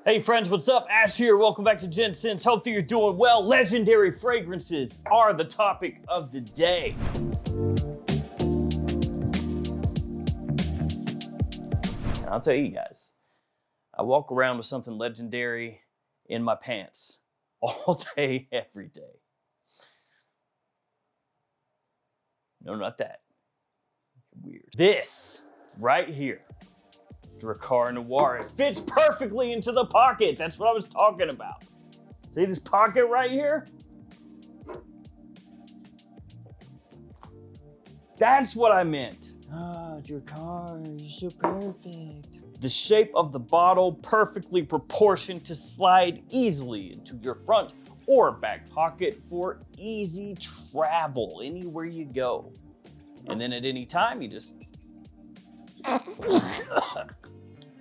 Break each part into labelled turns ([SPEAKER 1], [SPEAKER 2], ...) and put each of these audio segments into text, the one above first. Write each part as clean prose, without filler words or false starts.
[SPEAKER 1] Hey friends, what's up? Ash here. Welcome back to Gents. Hope that you're doing well. Legendary fragrances are the topic of the day. And I'll tell you guys, I walk around with something legendary in my pants all day, every day. No, not that. Weird. This right here. Drakkar Noir. It fits perfectly into the pocket. That's what I was talking about. See this pocket right here? That's what I meant. Ah, Drakkar, you're so perfect. The shape of the bottle perfectly proportioned to slide easily into your front or back pocket for easy travel anywhere you go. And then at any time, you just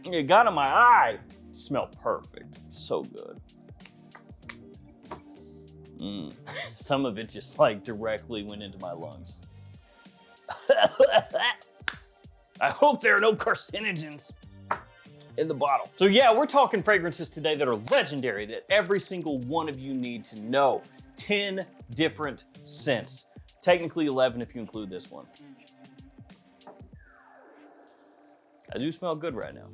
[SPEAKER 1] it got in my eye. Smell perfect. So good. Some of it just like directly went into my lungs. I hope there are no carcinogens in the bottle. So yeah, we're talking fragrances today that are legendary that every single one of you need to know. 10 different scents. Technically 11 if you include this one. I do smell good right now,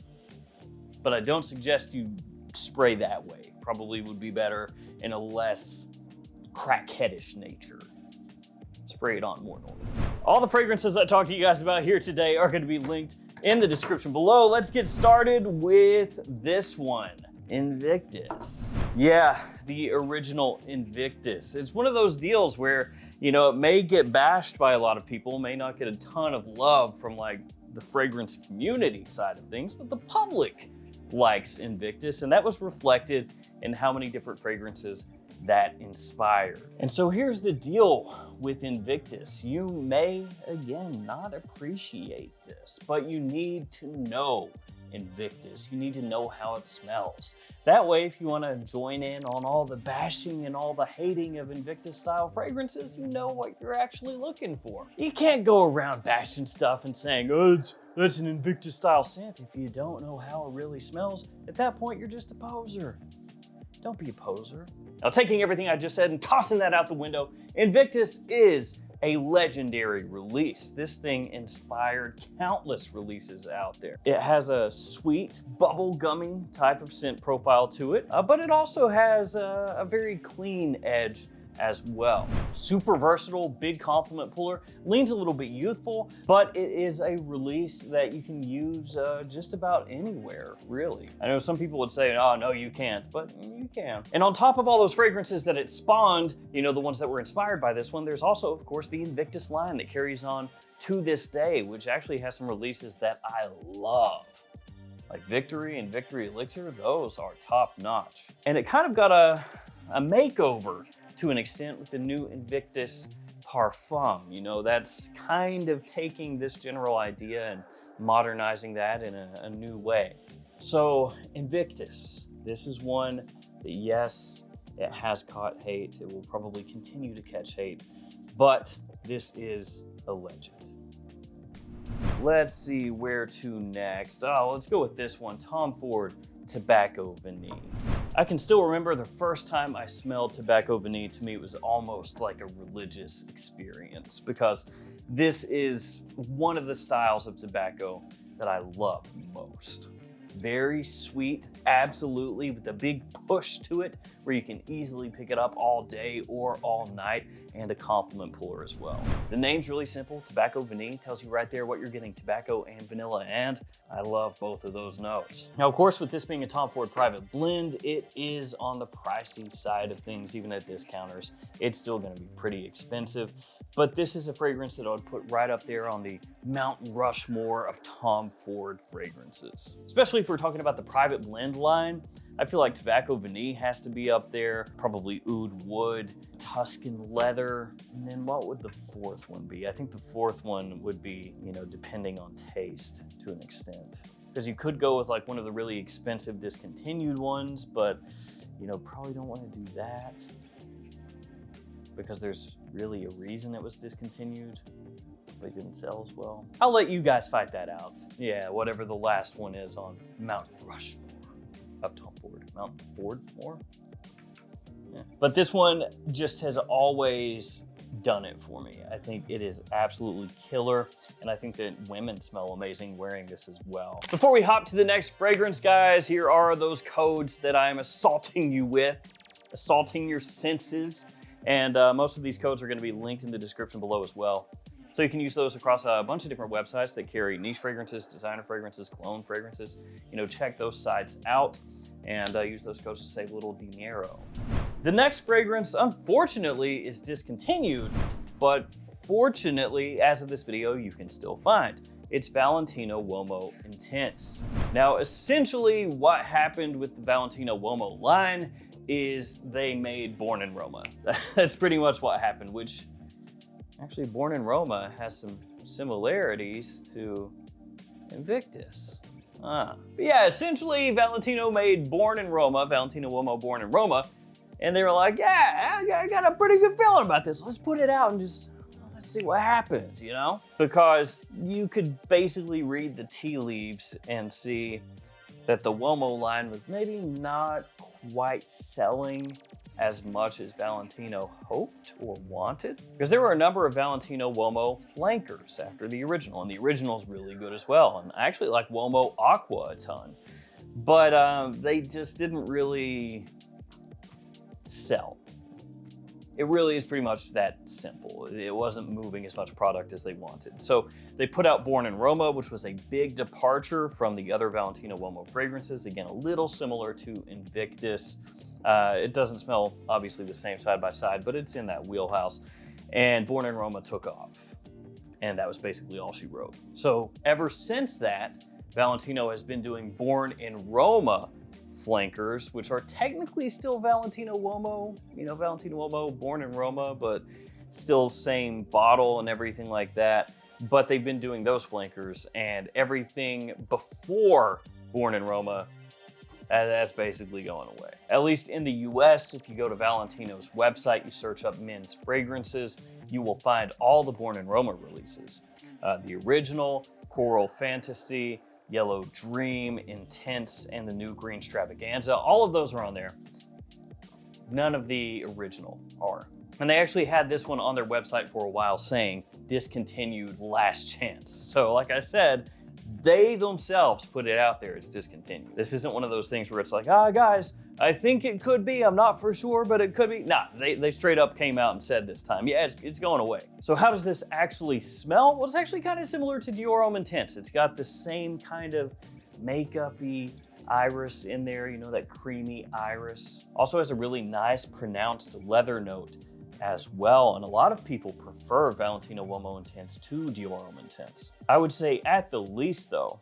[SPEAKER 1] but I don't suggest you spray that way. Probably would be better in a less crackheadish nature. Spray it on more normally. All the fragrances I talked to you guys about here today are going to be linked in the description below. Let's get started with this one, Invictus. Yeah, the original Invictus. It's one of those deals where, you know, it may get bashed by a lot of people, may not get a ton of love from like the fragrance community side of things, but the public likes Invictus, and that was reflected in how many different fragrances that inspired. And so here's the deal with Invictus. You may, again, not appreciate this, but you need to know Invictus. You need to know how it smells. That way, if you want to join in on all the bashing and all the hating of Invictus style fragrances, you know what you're actually looking for. You can't go around bashing stuff and saying, oh, that's an Invictus style scent if you don't know how it really smells. At that point, you're just a poser. Don't be a poser. Now, taking everything I just said and tossing that out the window, Invictus is a legendary release. This thing inspired countless releases out there. It has a sweet, bubble-gummy type of scent profile to it, but it also has a very clean edge as well. Super versatile, big compliment puller, leans a little bit youthful, but it is a release that you can use just about anywhere, really. I know some people would say, oh, no, you can't, but you can. And on top of all those fragrances that it spawned, you know, the ones that were inspired by this one, there's also, of course, the Invictus line that carries on to this day, which actually has some releases that I love. Like Victory and Victory Elixir, those are top notch. And it kind of got a makeover to an extent with the new Invictus Parfum. You know, that's kind of taking this general idea and modernizing that in a new way. So Invictus, this is one that, yes, it has caught hate. It will probably continue to catch hate, but this is a legend. Let's see where to next. Oh, let's go with this one, Tom Ford Tobacco Vanille. I can still remember the first time I smelled Tobacco Vanille. To me, it was almost like a religious experience because this is one of the styles of tobacco that I love most. Very sweet, absolutely, with a big push to it where you can easily pick it up all day or all night, and a compliment puller as well. The name's really simple, Tobacco Vanille, tells you right there what you're getting, tobacco and vanilla, and I love both of those notes. Now, of course, with this being a Tom Ford private blend, it is on the pricey side of things, even at discounters. It's still gonna be pretty expensive, but this is a fragrance that I would put right up there on the Mount Rushmore of Tom Ford fragrances. Especially if we're talking about the private blend line, I feel like Tobacco Vanille has to be up there, probably Oud Wood, Tuscan Leather, and then what would the fourth one be? I think the fourth one would be, you know, depending on taste to an extent. Because you could go with like one of the really expensive discontinued ones, but, you know, probably don't want to do that because there's really a reason it was discontinued. They didn't sell as well. I'll let you guys fight that out. Yeah, whatever the last one is on Mount Rushmore of Tom Ford Ford more. Yeah. But this one just has always done it for me. I think it is absolutely killer, and I think that women smell amazing wearing this as well. Before we hop to the next fragrance, guys, here are those codes that I am assaulting you with, assaulting your senses, and most of these codes are going to be linked in the description below as well. So you can use those across a bunch of different websites that carry niche fragrances, designer fragrances, cologne fragrances. Check those sites out and use those codes to save a little dinero. The next fragrance, unfortunately, is discontinued, but fortunately, as of this video, you can still find. It's Valentino Wo Intense. Now, essentially what happened with the Valentino Wo line is they made Born in Roma. That's pretty much what happened, which actually Born in Roma has some similarities to Invictus. But yeah, essentially Valentino made Valentino Wo Born in Roma, and they were like, yeah, I got a pretty good feeling about this. Let's put it out and let's see what happens, Because you could basically read the tea leaves and see that the Womo line was maybe not quite selling as much as Valentino hoped or wanted. Because there were a number of Valentino Womo flankers after the original, and the original is really good as well. And I actually like Womo Aqua a ton. But they just didn't really sell. It really is pretty much that simple. It wasn't moving as much product as they wanted. So they put out Born in Roma, which was a big departure from the other Valentino Wo fragrances. Again, a little similar to Invictus. It doesn't smell obviously the same side by side, but it's in that wheelhouse. And Born in Roma took off. And that was basically all she wrote. So ever since that, Valentino has been doing Born in Roma flankers, which are technically still Valentino Wo, Valentino Wo Born in Roma, but still same bottle and everything like that. But they've been doing those flankers, and everything before Born in Roma, that's basically going away. At least in the US, if you go to Valentino's website, you search up men's fragrances, you will find all the Born in Roma releases. The original, Coral Fantasy, Yellow Dream, Intense, and the new Green Stravaganza. All of those are on there. None of the original are. And they actually had this one on their website for a while saying discontinued last chance. So like I said, they themselves put it out there, it's discontinued. This isn't one of those things where it's like, guys, I think it could be, I'm not for sure, but it could be. Nah, they straight up came out and said this time, yeah, it's going away. So how does this actually smell? Well, it's actually kind of similar to Dior Homme Intense. It's got the same kind of makeup-y iris in there, that creamy iris. Also has a really nice pronounced leather note as well, and a lot of people prefer Valentino Wo Intense to Dior Homme Intense. I would say at the least though,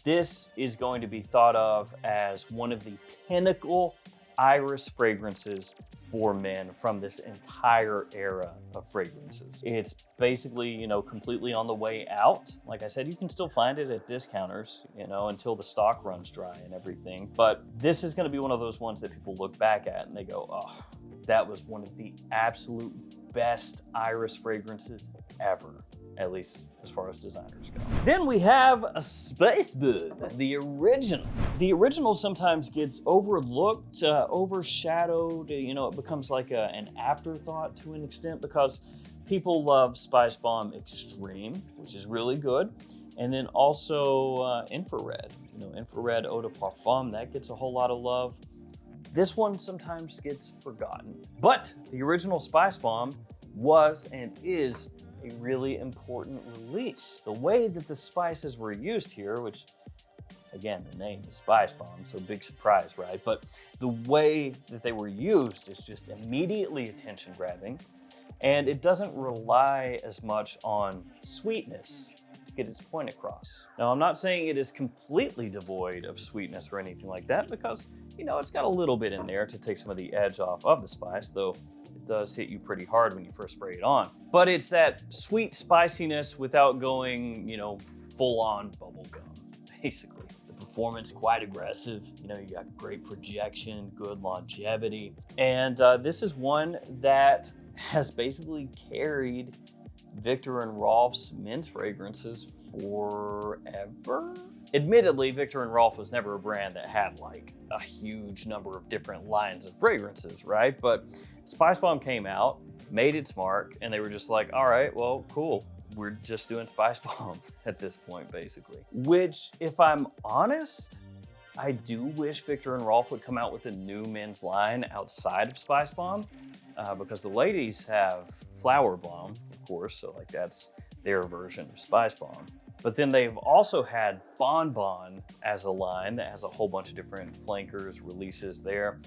[SPEAKER 1] this is going to be thought of as one of the pinnacle iris fragrances for men from this entire era of fragrances. It's basically, completely on the way out. Like I said, you can still find it at discounters, until the stock runs dry and everything. But this is gonna be one of those ones that people look back at and they go, oh, that was one of the absolute best iris fragrances ever, at least as far as designers go. Then we have a Space Bud, the original. The original sometimes gets overlooked, overshadowed, it becomes like an afterthought to an extent because people love Spice Bomb Extreme, which is really good. And then also Infrared, Infrared Eau de Parfum, that gets a whole lot of love. This one sometimes gets forgotten, but the original Spice Bomb was and is a really important release. The way that the spices were used here, which again, the name is Spice Bomb, so big surprise, right? But the way that they were used is just immediately attention grabbing, and it doesn't rely as much on sweetness to get its point across. Now, I'm not saying it is completely devoid of sweetness or anything like that, because it's got a little bit in there to take some of the edge off of the spice, though it does hit you pretty hard when you first spray it on. But it's that sweet spiciness without going, full on bubble gum, basically. The performance quite aggressive. You got great projection, good longevity. And this is one that has basically carried Viktor and Rolf's men's fragrances forever. Admittedly, Viktor and Rolf was never a brand that had like a huge number of different lines of fragrances, right? But Spice Bomb came out, made its mark, and they were just like, all right, well, cool. We're just doing Spice Bomb at this point, basically. Which, if I'm honest, I do wish Viktor and Rolf would come out with a new men's line outside of Spice Bomb, because the ladies have Flower Bomb, of course, so like that's their version of Spice Bomb. But then they've also had Bon Bon as a line that has a whole bunch of different flankers, releases there.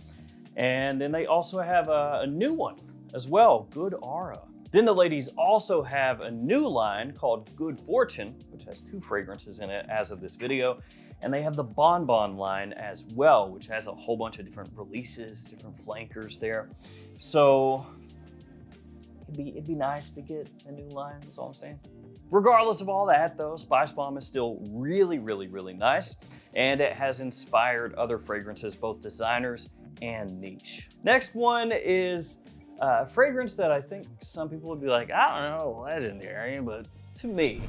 [SPEAKER 1] And then they also have a new one as well, Good Aura. Then the ladies also have a new line called Good Fortune, which has 2 fragrances in it as of this video. And they have the Bon Bon line as well, which has a whole bunch of different releases, different flankers there. So it'd be nice to get a new line, is all I'm saying. Regardless of all that though, Spice Bomb is still really, really, really nice. And it has inspired other fragrances, both designers and niche. Next one is a fragrance that I think some people would be like, I don't know, legendary, but to me.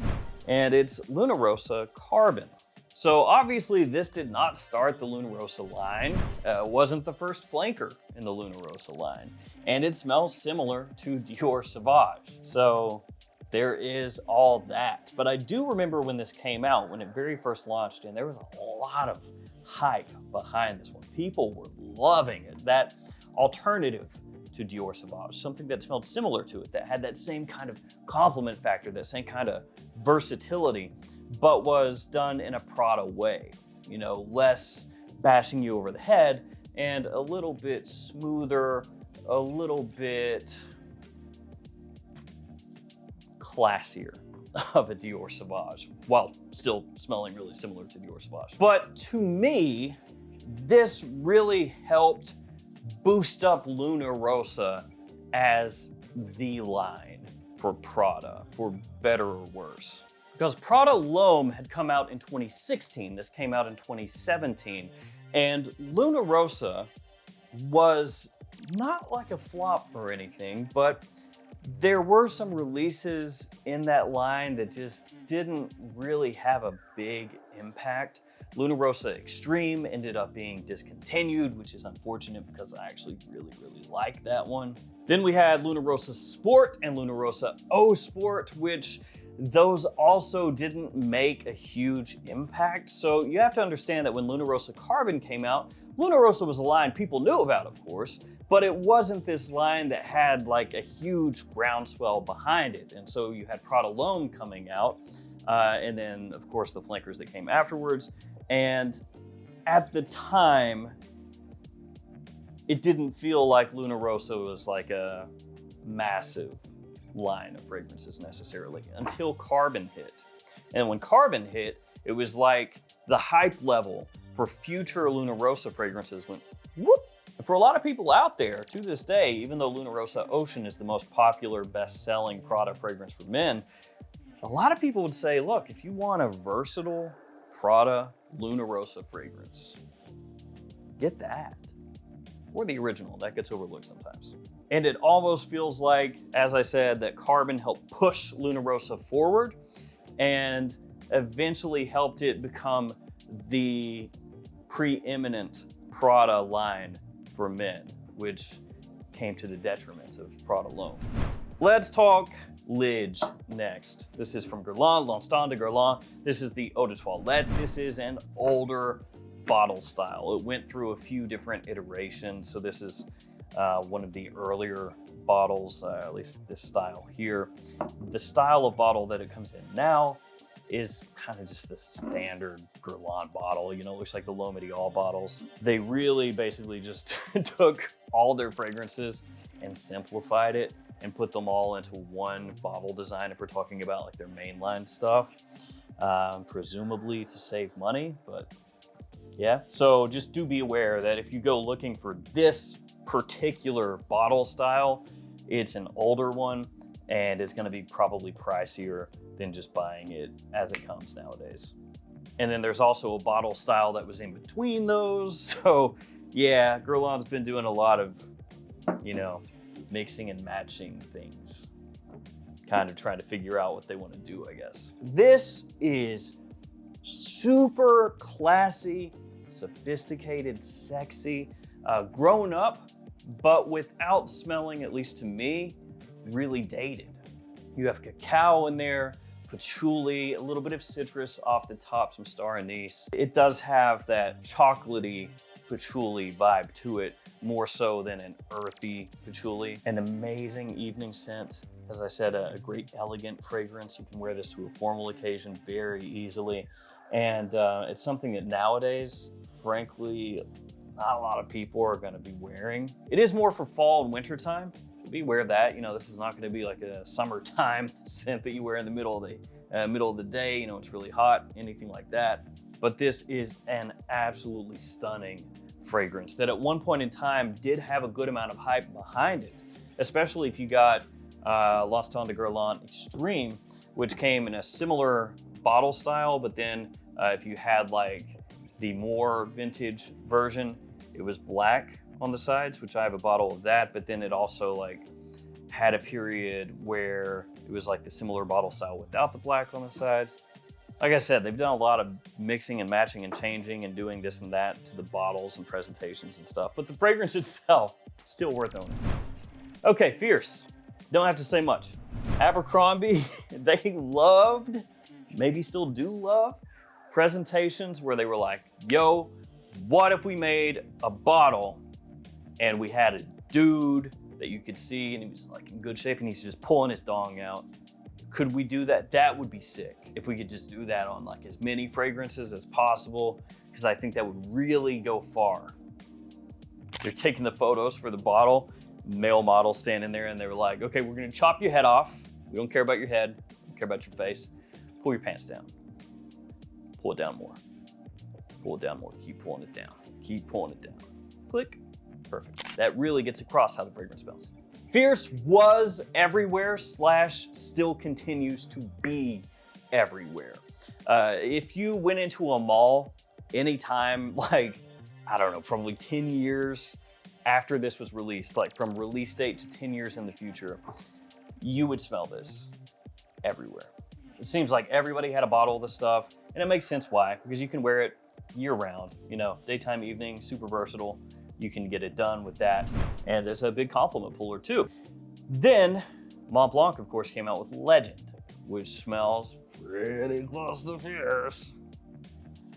[SPEAKER 1] And it's Luna Rosa Carbon. So obviously this did not start the Luna Rosa line. It wasn't the first flanker in the Luna Rosa line. And it smells similar to Dior Sauvage. So there is all that. But I do remember when this came out, when it very first launched, and there was a lot of hype behind this one. People were loving it. That alternative to Dior Sauvage, something that smelled similar to it, that had that same kind of compliment factor, that same kind of versatility, but was done in a Prada way. You know, less bashing you over the head and a little bit smoother, a little bit classier of a Dior Sauvage, while still smelling really similar to Dior Sauvage. But to me, this really helped boost up Luna Rosa as the line for Prada, for better or worse. Because Prada L'Homme had come out in 2016, this came out in 2017, and Luna Rosa was not like a flop or anything, but there were some releases in that line that just didn't really have a big impact. Luna Rosa Extreme ended up being discontinued, which is unfortunate because I actually really, really like that one. Then we had Luna Rosa Sport and Luna Rosa O Sport, which those also didn't make a huge impact. So you have to understand that when Luna Rosa Carbon came out, Luna Rosa was a line people knew about, of course, but it wasn't this line that had like a huge groundswell behind it. And so you had Prada L'Homme coming out, and then of course the flankers that came afterwards. And at the time, it didn't feel like Luna Rosa was like a massive line of fragrances necessarily until Carbon hit. And when Carbon hit, it was like the hype level for future Luna Rosa fragrances went whoop. And for a lot of people out there to this day, even though Luna Rosa Ocean is the most popular, best-selling Prada fragrance for men, a lot of people would say, look, if you want a versatile Prada Luna Rosa fragrance, get that. Or the original, that gets overlooked sometimes. And it almost feels like, as I said, that Carbon helped push Luna Rosa forward and eventually helped it become the preeminent Prada line for men, which came to the detriment of Prada L'Homme. Let's talk Lidge next. This is from Guerlain, L'Instant de Guerlain. This is the Eau de Toilette. This is an older bottle style. It went through a few different iterations. So this is one of the earlier bottles, at least this style here. The style of bottle that it comes in now is kind of just the standard Guerlain bottle. You know, it looks like the L'Homme Ideal bottles. They really basically just took all their fragrances and simplified it and put them all into one bottle design if we're talking about like their mainline stuff, presumably to save money, but yeah. So just do be aware that if you go looking for this particular bottle style, it's an older one and it's gonna be probably pricier than just buying it as it comes nowadays. And then there's also a bottle style that was in between those. So yeah, Guerlain's been doing a lot of, you know, mixing and matching things, kind of trying to figure out what they want to do, I guess. This is Super classy, sophisticated, sexy, grown up, but without smelling, at least to me, really dated. You have cacao in there, patchouli, a little bit of citrus off the top, some star anise. It does have that chocolatey patchouli vibe to it, more so than an earthy patchouli. An amazing evening scent. As I said, a great elegant fragrance. You can wear this to a formal occasion very easily. And it's something that nowadays, frankly, not a lot of people are gonna be wearing. It is more for fall and winter time. So beware of that. You know, this is not gonna be like a summertime scent that you wear in the middle of the day. You know, it's really hot, anything like that. But this is an absolutely stunning fragrance that at one point in time did have a good amount of hype behind it, especially if you got L'Instant de Guerlain Extreme, which came in a similar bottle style, but then if you had like the more vintage version, it was black on the sides, which I have a bottle of that, but then it also like had a period where it was like the similar bottle style without the black on the sides. Like I said, they've done a lot of mixing and matching and changing and doing this and that to the bottles and presentations and stuff, but the fragrance itself, still worth owning. Okay, Fierce. Don't have to say much. Abercrombie, they loved, maybe still do love, presentations where they were like, yo, what if we made a bottle and we had a dude that you could see and he was like in good shape and he's just pulling his dong out. Could we do that? That would be sick. If we could just do that on like as many fragrances as possible, because I think that would really go far. They're taking the photos for the bottle, male model standing there and they were like, okay, we're gonna chop your head off. We don't care about your head, we don't care about your face. Pull your pants down. Pull it down more. Pull it down more. Keep pulling it down. Keep pulling it down. Click. Perfect. That really gets across how the fragrance smells. Fierce was everywhere / still continues to be everywhere. If you went into a mall anytime, like, I don't know, probably 10 years after this was released, like from release date to 10 years in the future, you would smell this everywhere. It seems like everybody had a bottle of this stuff, and it makes sense why, because you can wear it year round, you know, daytime, evening, super versatile. You can get it done with that, and it's a big compliment puller too. Then Mont Blanc, of course, came out with Legend, which smells pretty close to Fierce.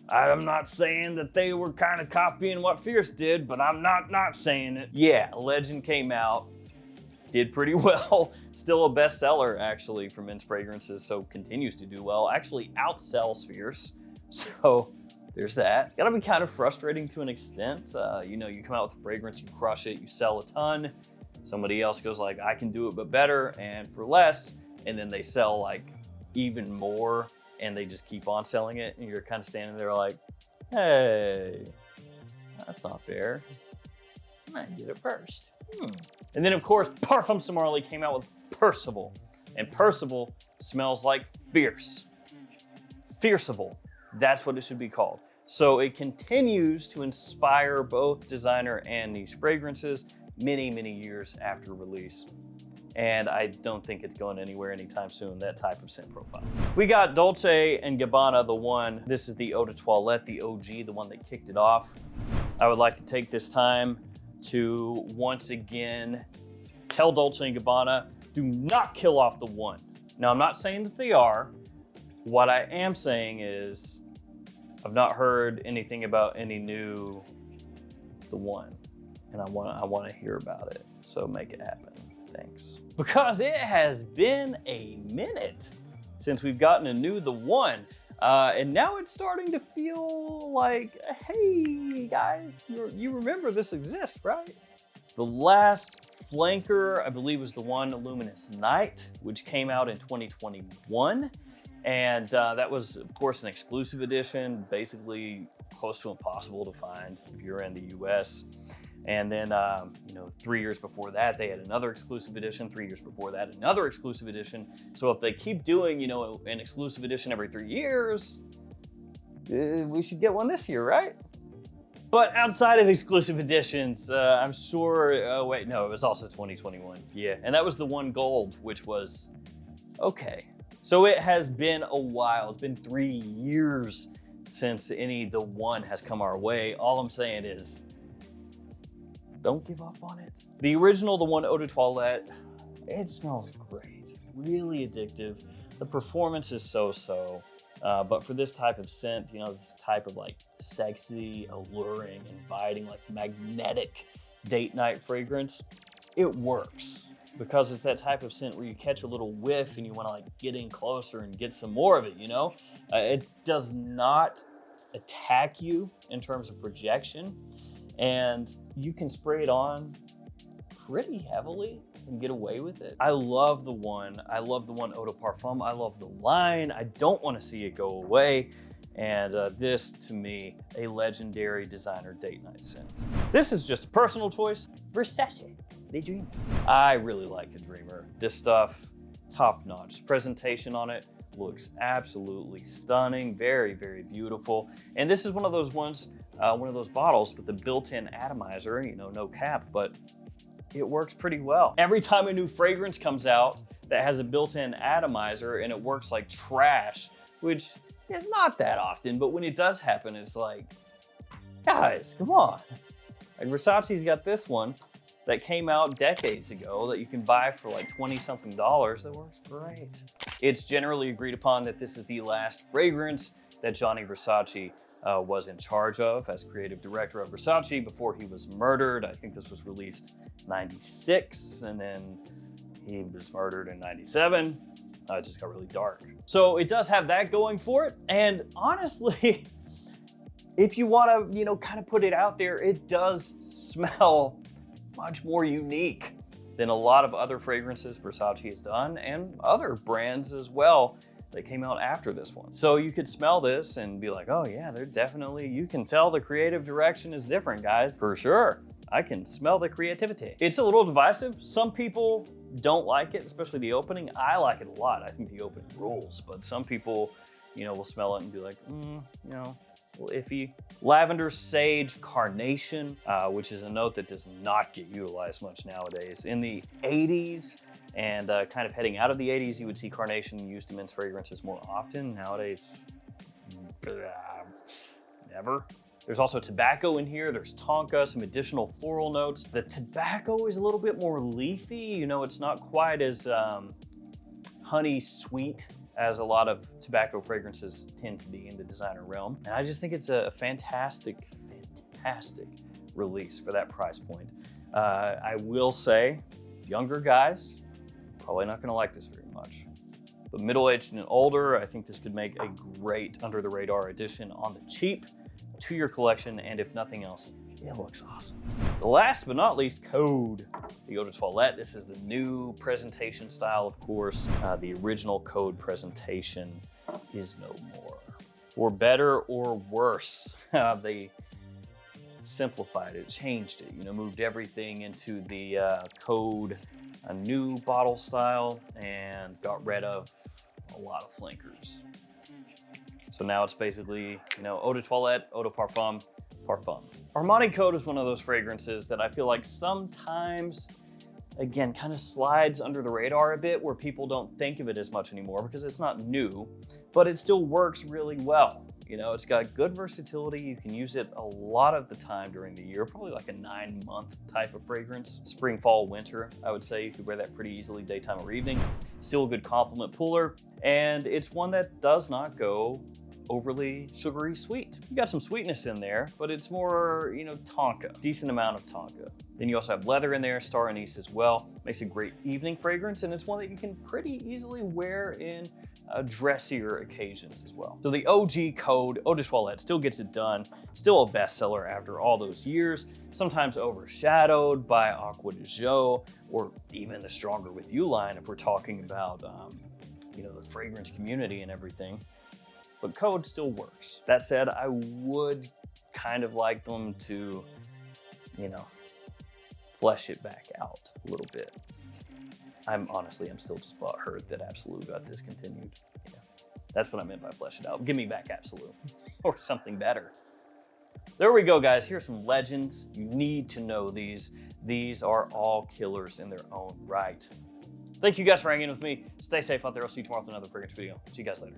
[SPEAKER 1] I'm not saying that they were kind of copying what Fierce did, but I'm not saying it. Yeah, Legend came out, did pretty well. Still a bestseller, actually, for men's fragrances, so continues to do well. Actually outsells Fierce, so there's that. Gotta be kind of frustrating to an extent. You know, you come out with a fragrance, you crush it, you sell a ton. Somebody else goes like, I can do it, but better and for less. And then they sell like even more and they just keep on selling it. And you're kind of standing there like, hey, that's not fair. I might get it first. And then of course, Parfums de Marly came out with Percival. And Percival smells like Fierce. Fierceable, that's what it should be called. So it continues to inspire both designer and niche fragrances many, many years after release. And I don't think it's going anywhere anytime soon, that type of scent profile. We got Dolce & Gabbana The One. This is the Eau de Toilette, the OG, the one that kicked it off. I would like to take this time to once again tell Dolce & Gabbana, do not kill off The One. Now, I'm not saying that they are. What I am saying is, I've not heard anything about any new The One, and I want to hear about it. So make it happen. Thanks. Because it has been a minute since we've gotten a new The One, and now it's starting to feel like, hey guys, you remember this exists, right? The last flanker, I believe, was The One Luminous Night, which came out in 2021. And that was, of course, an exclusive edition, basically close to impossible to find if you're in the US. And then, 3 years before that, they had another exclusive edition. 3 years before that, another exclusive edition. So if they keep doing, an exclusive edition every 3 years, we should get one this year, right? But outside of exclusive editions, I'm sure, it was also 2021. Yeah, and that was The One Gold, which was okay. So it has been a while. It's been 3 years since any The One has come our way. All I'm saying is, don't give up on it. The original The One Eau de Toilette, it smells great. Really addictive. The performance is so-so. But for this type of scent, you know, this type of like sexy, alluring, inviting, like magnetic date night fragrance, it works. Because it's that type of scent where you catch a little whiff and you want to like get in closer and get some more of it, you know? It does not attack you in terms of projection, and you can spray it on pretty heavily and get away with it. I love The One. I love The One Eau de Parfum. I love the line. I don't want to see it go away. And this, to me, a legendary designer date night scent. This is just a personal choice. Versace, the Dreamer. I really like the Dreamer. This stuff, top notch. Presentation on it looks absolutely stunning. Very, very beautiful. And this is one of those ones, one of those bottles with the built-in atomizer, you know, no cap, but it works pretty well. Every time a new fragrance comes out that has a built-in atomizer and it works like trash, which is not that often, but when it does happen, it's like, guys, come on. Like Versace's got this one that came out decades ago that you can buy for like 20-something dollars that works great. It's generally agreed upon that this is the last fragrance that Gianni Versace was in charge of as creative director of Versace before he was murdered. I think this was released 96, and then he was murdered in 97. It just got really dark. So it does have that going for it. And honestly, if you want to, you know, kind of put it out there, it does smell much more unique than a lot of other fragrances Versace has done, and other brands as well that came out after this one. So you could smell this and be like, oh yeah, they're definitely, you can tell the creative direction is different, guys, for sure. I can smell the creativity. It's a little divisive. Some people don't like it, especially the opening. I like it a lot. I think the opening rules, but some people, you know, will smell it and be like, you know, a little iffy. Lavender, sage, carnation, which is a note that does not get utilized much nowadays. In the 80s and kind of heading out of the 80s, you would see carnation used in men's fragrances more often. Nowadays, never. There's also tobacco in here. There's tonka, some additional floral notes. The tobacco is a little bit more leafy. You know, it's not quite as honey sweet as a lot of tobacco fragrances tend to be in the designer realm. And I just think it's a fantastic, fantastic release for that price point. I will say, younger guys, probably not gonna like this very much. But middle-aged and older, I think this could make a great under-the-radar addition on the cheap to your collection, and if nothing else, it looks awesome. Last but not least, Code, the Eau de Toilette. This is the new presentation style, of course. The original Code presentation is no more. For better or worse, they simplified it, changed it, you know, moved everything into the Code, a new bottle style, and got rid of a lot of flankers. So now it's basically, you know, Eau de Toilette, Eau de Parfum, Parfum. Armani Code is one of those fragrances that I feel like sometimes, again, kind of slides under the radar a bit, where people don't think of it as much anymore because it's not new, but it still works really well. You know, it's got good versatility. You can use it a lot of the time during the year, probably like a 9-month type of fragrance. Spring, fall, winter, I would say you could wear that pretty easily daytime or evening. Still a good compliment puller. And it's one that does not go overly sugary sweet. You got some sweetness in there, but it's more, you know, tonka, decent amount of tonka. Then you also have leather in there, star anise as well. Makes a great evening fragrance, and it's one that you can pretty easily wear in dressier occasions as well. So the OG Code, Eau de Toilette, still gets it done. Still a bestseller after all those years, sometimes overshadowed by Aqua de Jo, or even the Stronger With You line if we're talking about, you know, the fragrance community and everything. But Code still works. That said, I would kind of like them to, you know, flesh it back out a little bit. I'm still just butthurt that Absolute got discontinued. Yeah, that's what I meant by flesh it out. Give me back Absolute or something better. There we go, guys. Here's some legends. You need to know these. These are all killers in their own right. Thank you guys for hanging with me. Stay safe out there. I'll see you tomorrow with another fragrance video. See you guys later.